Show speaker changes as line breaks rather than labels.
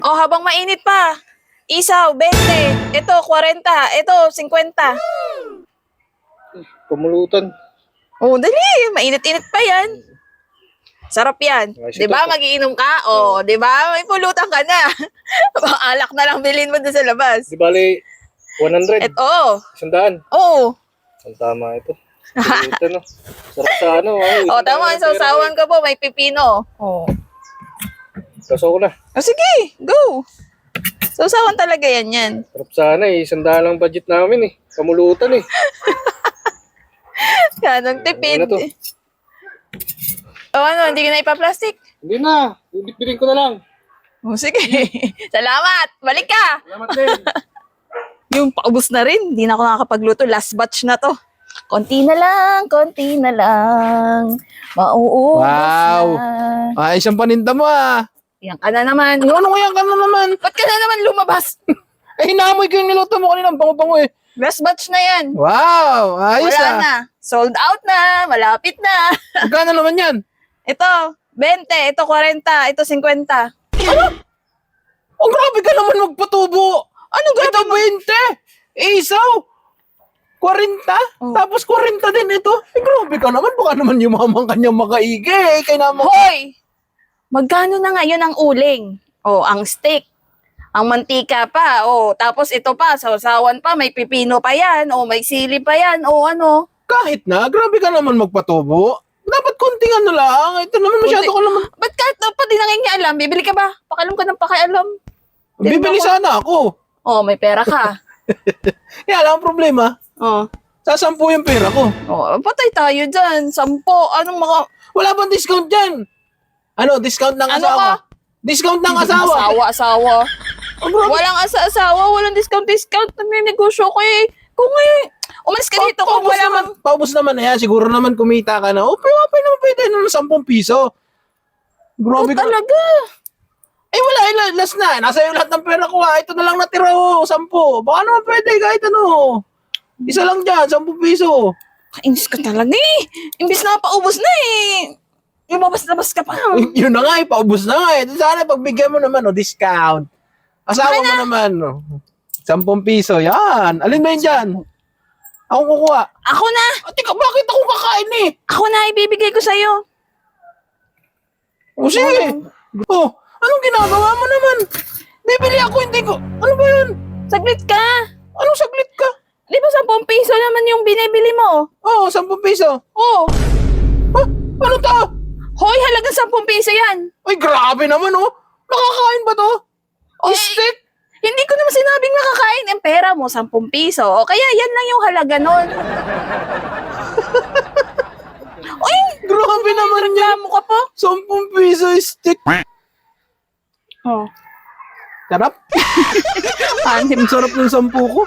Oh, habang mainit pa. Isaw, 20. Ito, 40. Ito, 50.
Pumulutan.
Oh, dali. Mainit-init pa yan. Sarap yan.
Ayos
Di ba?
ito.
Magiinom ka? Oh, di ba? May pulutan ka na. Alak na lang bilhin mo doon sa labas.
Di bali, 100.
Ito.
100.
Oh.
Ang tama ito. Pulutan, no? Sarap sa ano.
Oh, tama. Sausawan ka po. May pipino. Oh.
Kaso ko na.
Oh, sige. Go. Sausawan talaga yan.
Sarap sana eh. 100 lang budget namin eh. Kamulutan eh.
Yan, ang tipid.
Ano to?
Oh, ano? Hindi ka na ipa-plastic?
Hindi na. Bibitbirin ko na lang.
Oh, sige. Salamat. Balik ka.
Salamat din.
Yung paubos na rin. Hindi na ako nakakapagluto. Last batch na to. Konti na lang. Mauubos
Wow.
na.
Ayos ang paninda mo ah.
Yan ka na naman.
Ano kaya ka na naman?
Ba't ka na naman lumabas?
Eh, hinamoy ko yung niluto mo kanina. Ang bango-bango eh.
Last batch na yan.
Wow. Ayos
Wala
ah.
na. Sold out na. Malapit na.
Magkano naman yan?
Ito, 20. Ito, 40. Ito, 50.
Oh, grabe ka naman magpatubo. Ano ito, 20? Isaw. 40?
Oh.
Tapos 40 din ito. Eh, grabe ka naman. Baka naman yumaman kanyang makaigi eh. Kaya naman.
Hoy! Magkano na ngayon ang uling? O, ang steak. Ang mantika pa. O, tapos ito pa, sausawan pa. May pipino pa yan. O, may sili pa yan. O, ano?
Kahit na, grabe ka naman magpatubo. Dapat konting ano lang. Ito naman masyado ka naman.
Ba't kahit dapat di nangingialam? Bibili ka ba? Pakialam ka ng pakialam.
Bibili sana ako.
O, may pera ka.
Kaya lang ang problema.
O,
Sasampu yung pera ko.
patay tayo dyan. 10. Anong mga...
Wala bang discount dyan? Ano, discount ng
Ano
asawa?
ka?
Discount ng asawa?
Asawa.
Oh, grabe.
Walang asawa, walang discount. Nagnegosyo ko eh. Kung ngayon, umalis ka dito kung wala man.
Paubos naman na yan. Siguro naman kumita ka na. Pero naman pwede ng 10 piso. Grabe ka.
Talaga.
Eh wala, last na. Nasa iyo lahat ng pera ko ha. Ito na lang natira 10. Baka naman pwede kahit ano. Isa lang dyan, 10 piso.
Kainis ka talaga eh. Imbis na paubos na eh. Lumabas-labas ka pa.
Yun na nga eh, paubos na nga eh. Sana pagbigyan mo naman, discount. Asawa mo naman, 10 piso, yan. Alin ba yun dyan? Ako kukuha.
Ako na.
Teka, bakit ako kakain eh?
Ako na ibibigay ko sa'yo.
O sige. Oh, anong ginagawa mo naman? Bibili ako, hindi ko. Ano ba yun?
Saglit ka.
Anong saglit ka?
Di ba 10 piso naman yung binibili mo?
Oo, 10 piso.
Oo.
Ha? Ano to?
Hoy, halagang 10 piso yan.
Ay, grabe naman oh. Nakakain ba to?
Oy,
Steak?
Hindi ko naman sinabing makakain. Ang pera mo, 10 piso. O kaya yan lang yung halaga nun. Uy,
Grabe naman yan.
mo ka pa.
10 piso steak.
Oh.
Sarap. Ang sarap ng 10 ko.